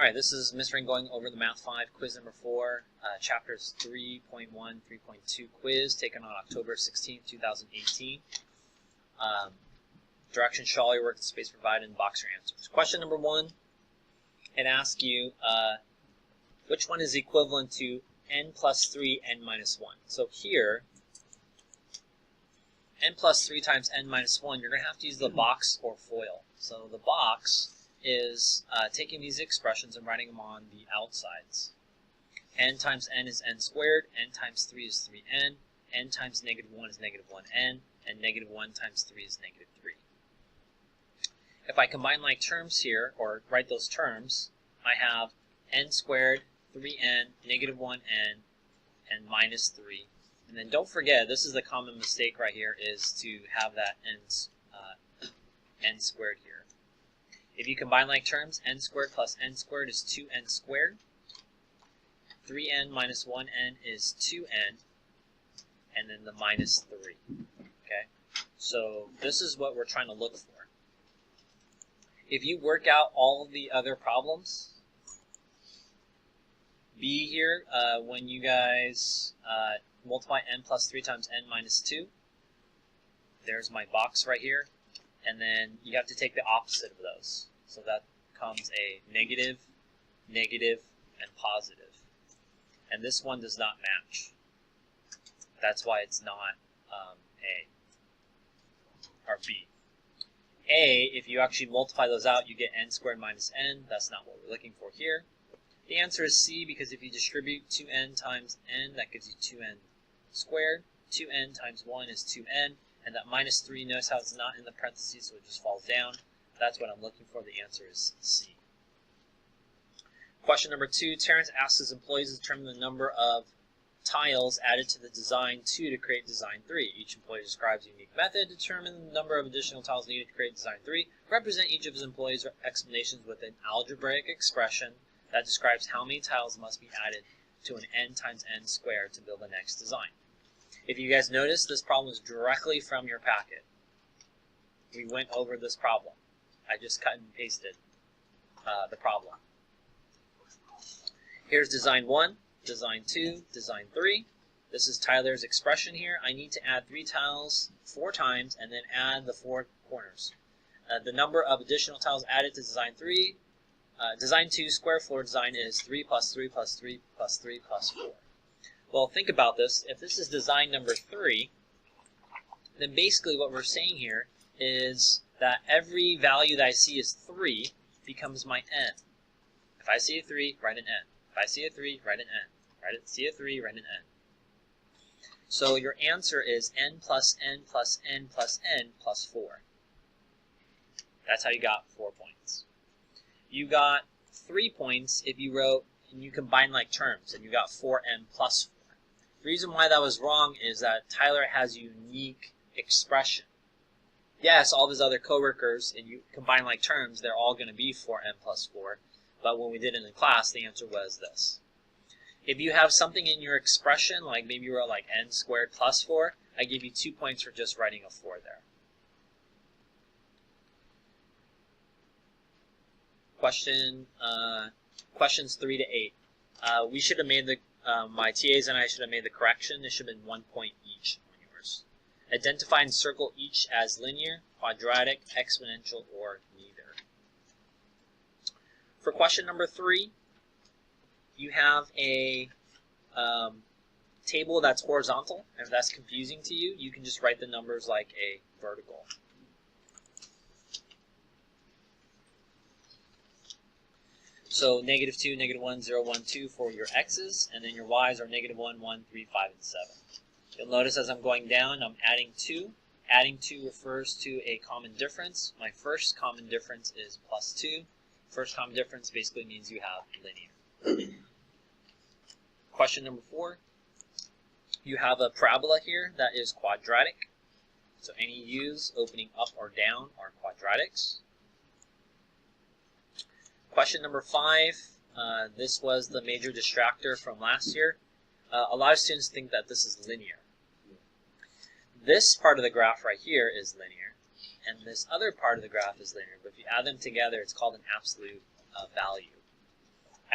Alright, this is Ms. Ring going over the Math 5 quiz number 4, chapters 3.1, 3.2 quiz taken on October 16, 2018. Directions show all your work, the space provided, and box your answers. Question number 1, it asks you which one is equivalent to n plus 3, n minus 1. So here, n plus 3 times n minus 1, you're going to have to use the box or FOIL. So the box is taking these expressions and writing them on the outsides. N times n is n squared, n times 3 is 3n, n times negative 1 is negative 1n, and negative 1 times 3 is negative 3. If I combine like terms here, or write those terms, I have n squared, 3n, negative 1n, and minus 3. And then don't forget, this is the common mistake right here, is to have that n squared here. If you combine like terms, n squared plus n squared is 2n squared. 3n minus 1n is 2n, and then the minus 3. Okay, so this is what we're trying to look for. If you work out all the other problems, B here, when you guys multiply n plus 3 times n minus 2, there's my box right here. And then you have to take the opposite of those. So that comes a negative, negative, and positive. And this one does not match. That's why it's not A or B. A, if you actually multiply those out, you get n squared minus n. That's not what we're looking for here. The answer is C, because if you distribute 2n times n, that gives you 2n squared. 2n times 1 is 2n. And that minus 3, notice how it's not in the parentheses, so it just falls down. That's what I'm looking for. The answer is C. Question number 2, Terrence asks his employees to determine the number of tiles added to the design 2 to create design 3. Each employee describes a unique method to determine the number of additional tiles needed to create design 3. Represent each of his employees' explanations with an algebraic expression that describes how many tiles must be added to an n times n squared to build the next design. If you guys notice, this problem is directly from your packet. We went over this problem. I just cut and pasted the problem. Here's design 1, design 2, design 3. This is Tyler's expression here. I need to add 3 tiles 4 times and then add the 4 corners. The number of additional tiles added to design 3, design 2 square floor design is 3 plus 3 plus 3 plus 3 plus 4. Well, think about this. If this is design number 3, then basically what we're saying here is that every value that I see is 3 becomes my n. If I see a 3, write an n. If I see a 3, write an n. See a 3, write an n. So your answer is n plus n plus n plus n plus 4. That's how you got 4 points. You got 3 points if you wrote and you combine like terms, and you got 4n plus 4. The reason why that was wrong is that Tyler has a unique expression. Yes, all of his other coworkers, and you combine like terms, they're all going to be 4n plus 4. But when we did it in class, the answer was this. If you have something in your expression, like maybe you wrote like n squared plus 4, I give you 2 points for just writing a 4 there. Questions 3 to 8. We should have made the my TAs and I should have made the correction. It should have been 1 point each on yours. Identify and circle each as linear, quadratic, exponential, or neither. For question number 3, you have a table that's horizontal. If that's confusing to you, you can just write the numbers like a vertical. So negative 2, negative 1, 0, 1, 2 for your x's, and then your y's are negative 1, 1, 3, 5, and 7. You'll notice as I'm going down, I'm adding 2. Adding 2 refers to a common difference. My first common difference is plus 2. First common difference basically means you have linear. Question number 4. You have a parabola here that is quadratic. So any u's opening up or down are quadratics. Question number 5, this was the major distractor from last year. A lot of students think that this is linear. This part of the graph right here is linear, and this other part of the graph is linear, but if you add them together, it's called an absolute value.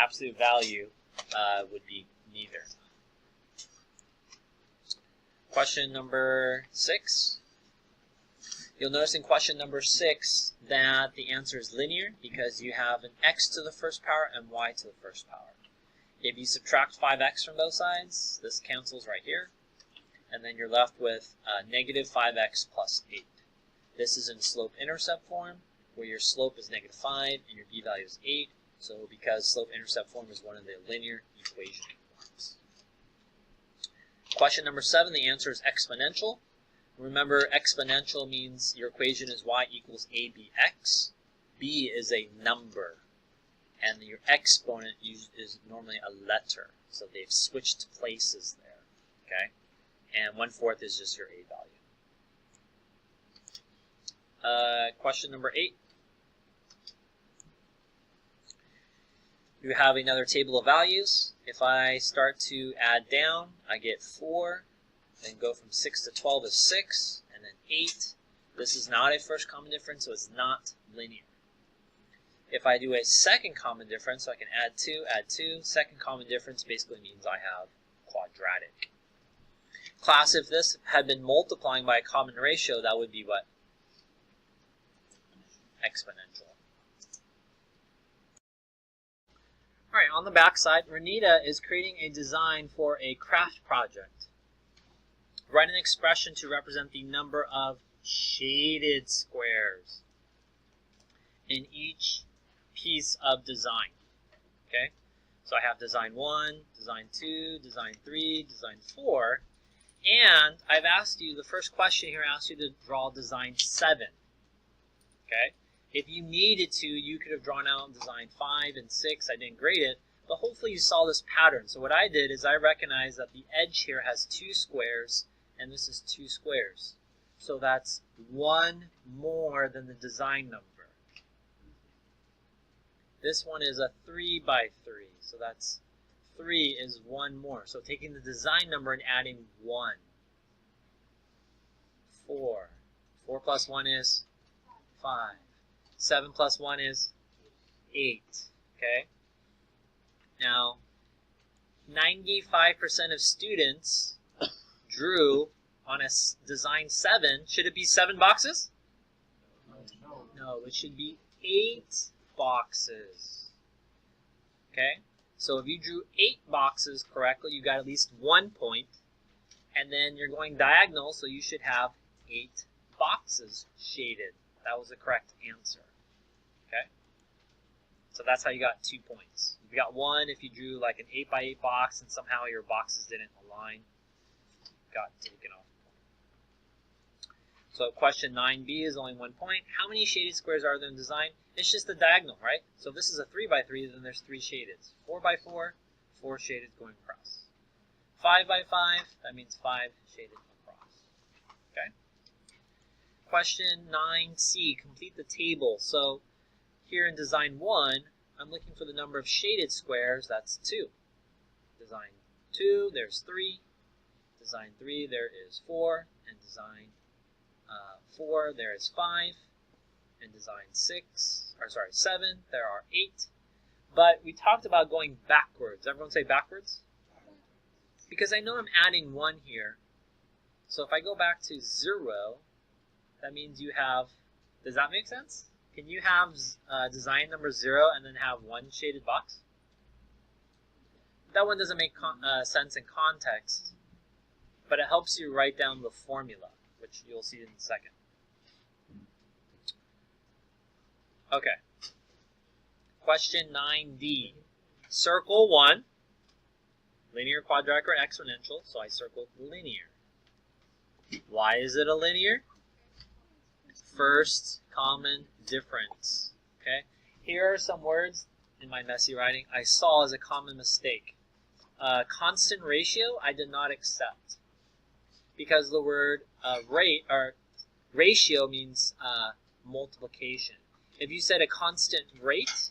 absolute value would be neither. Question number 6. You'll notice in question number 6 that the answer is linear because you have an x to the first power and y to the first power. If you subtract 5x from both sides, this cancels right here, and then you're left with negative 5x plus 8. This is in slope-intercept form, where your slope is negative 5 and your b-value is 8. So because slope-intercept form is one of the linear equation forms. Question number 7, the answer is exponential. Remember, exponential means your equation is y equals abx. B is a number, and your exponent is normally a letter. So they've switched places there, okay? And 1/4 is just your a value. Question number 8. You have another table of values. If I start to add down, I get 4, then go from 6 to 12 is 6, and then 8. This is not a first common difference, so it's not linear. If I do a second common difference, so I can add 2, second common difference basically means I have quadratic. Class, if this had been multiplying by a common ratio, that would be what? Exponential. Alright, on the back side, Renita is creating a design for a craft project. Write an expression to represent the number of shaded squares in each piece of design. Okay? So I have design 1, design 2, design 3, design 4, and I've asked you, the first question here asks you to draw design 7. Okay? If you needed to, you could have drawn out design 5 and 6. I didn't grade it, but hopefully you saw this pattern. So what I did is I recognized that the edge here has 2 squares, and this is 2 squares. So that's 1 more than the design number. This one is a 3 by 3, so that's 3 is 1 more. So taking the design number and adding 1. 4. 4 plus 1 is 5. 7 plus 1 is 8. Okay? Now, 95% of students drew on a design 7. Should it be 7 boxes? No, it should be 8 boxes. Okay? So if you drew 8 boxes correctly, you got at least 1 point. And then you're going diagonal, so you should have 8 boxes shaded. That was the correct answer. Okay? So that's how you got 2 points. You got 1 if you drew like an 8 by 8 box and somehow your boxes didn't align. Got taken off. So question 9b is only 1 point. How many shaded squares are there in design? It's just the diagonal, right? So if this is a 3 by 3, then there's 3 shaded. 4 by 4, 4 shaded going across. 5 by 5, that means 5 shaded across. Okay? Question 9c, complete the table. So here in design 1, I'm looking for the number of shaded squares, that's 2. Design 2, there's 3. Design 3, there is 4. And design 4, there is 5. And design 7, there are 8. But we talked about going backwards. Everyone say backwards? Because I know I'm adding 1 here. So if I go back to 0, that means you have, does that make sense? Can you have design number 0 and then have 1 shaded box? That one doesn't make sense in context, but it helps you write down the formula, which you'll see in a second. Okay. Question 9d. Circle 1, linear, quadratic, or exponential, so I circled linear. Why is it a linear? First common difference. Okay. Here are some words in my messy writing I saw as a common mistake. Constant ratio I did not accept because the word rate or ratio means multiplication. If you said a constant rate,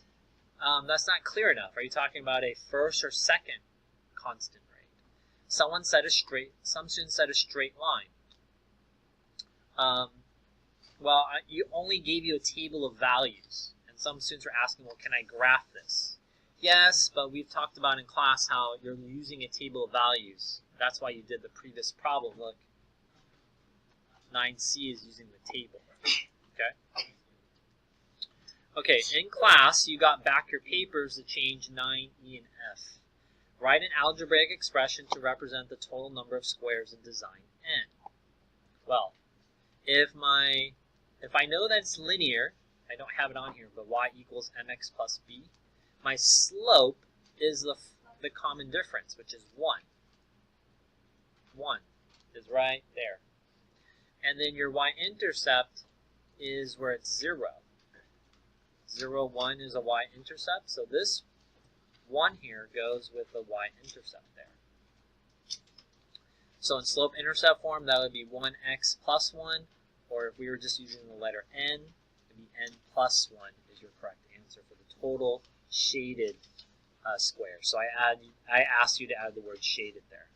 that's not clear enough. Are you talking about a first or second constant rate? Some students said a straight line. You only gave you a table of values, and some students are asking, well, can I graph this? Yes, but we've talked about in class how you're using a table of values. That's why you did the previous problem. Look, 9C is using the table. Okay? Okay, in class, you got back your papers to change 9, E, and F. Write an algebraic expression to represent the total number of squares in design N. Well, if I know that it's linear, I don't have it on here, but y equals mx plus b, my slope is the common difference, which is 1. 1 is right there. And then your y-intercept is where it's 0. 0, 1 is a y-intercept, so this 1 here goes with the y-intercept there. So in slope-intercept form, that would be 1x plus 1, or if we were just using the letter n, it would be n plus 1 is your correct answer for the total shaded square. So I asked you to add the word shaded there.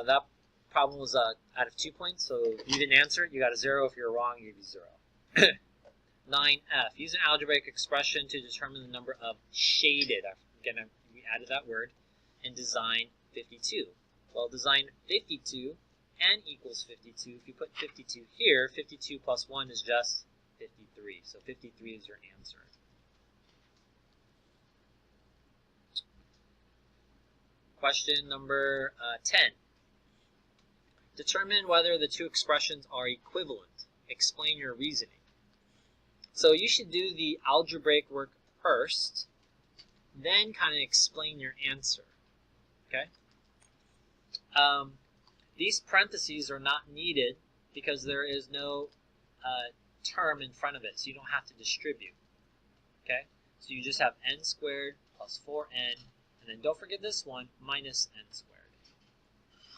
That problem was out of 2 points, so if you didn't answer it, you got a 0. If you're wrong, you give you 0. 9F. Use an algebraic expression to determine the number of shaded. Again, we added that word. In design 52. Well, design 52, n equals 52. If you put 52 here, 52 plus 1 is just 53. So 53 is your answer. Question number 10. Determine whether the two expressions are equivalent. Explain your reasoning. So you should do the algebraic work first, then kind of explain your answer. Okay? These parentheses are not needed because there is no term in front of it, so you don't have to distribute. Okay? So you just have n squared plus 4n, and then don't forget this one, minus n squared.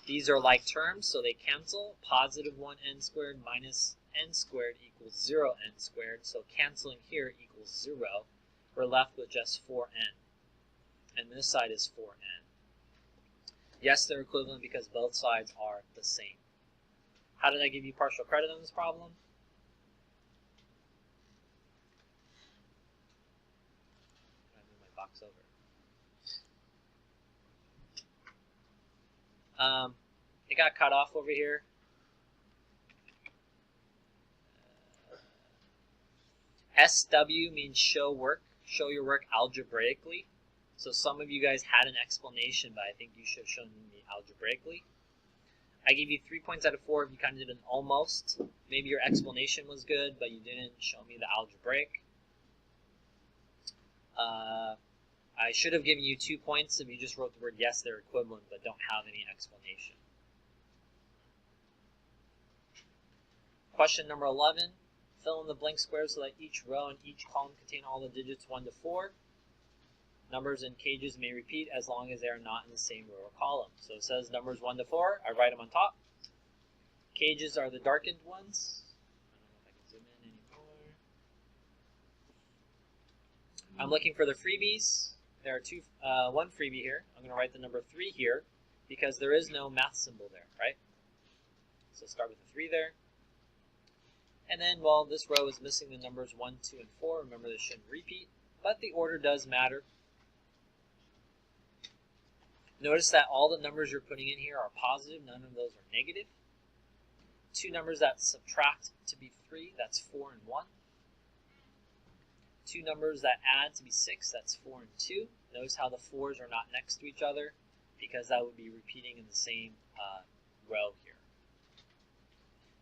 These are like terms, so they cancel. Positive 1n squared minus n squared equals 0n squared, so canceling here equals 0. We're left with just 4n, and this side is 4n. Yes, they're equivalent because both sides are the same. How did I give you partial credit on this problem? I move my box over. It got cut off over here. SW means show work. Show your work algebraically. So some of you guys had an explanation, but I think you should have shown me algebraically. I gave you 3 points out of 4 if you kind of did an almost. Maybe your explanation was good, but you didn't show me the algebraic. I should have given you 2 points if you just wrote the word yes, they're equivalent, but don't have any explanation. Question number 11. Fill in the blank squares so that each row and each column contain all the digits 1 to 4. Numbers in cages may repeat as long as they are not in the same row or column. So it says numbers 1 to 4. I write them on top. Cages are the darkened ones. I don't know if I can zoom in anymore. I'm looking for the freebies. There are one freebie here. I'm going to write the number 3 here because there is no math symbol there, right? So start with the 3 there. And then, well, this row is missing the numbers 1, 2, and 4. Remember, this shouldn't repeat, but the order does matter. Notice that all the numbers you're putting in here are positive. None of those are negative. 2 numbers that subtract to be 3, that's 4 and 1. 2 numbers that add to be 6, that's 4 and 2. Notice how the 4s are not next to each other because that would be repeating in the same row here.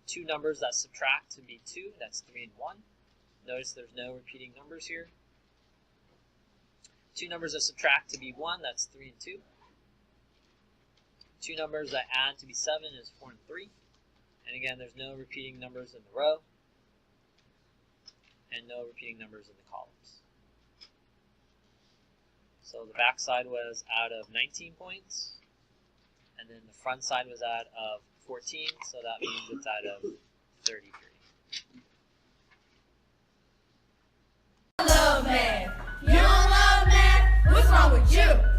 2 numbers that subtract to be 2, that's 3 and 1. Notice there's no repeating numbers here. 2 numbers that subtract to be 1, that's 3 and 2. 2 numbers that add to be 7 is 4 and 3. And again, there's no repeating numbers in the row and no repeating numbers in the columns. So the back side was out of 19 points, and then the front side was out of 14, so that means it's out of 33. I love math. You don't love math? What's wrong with you?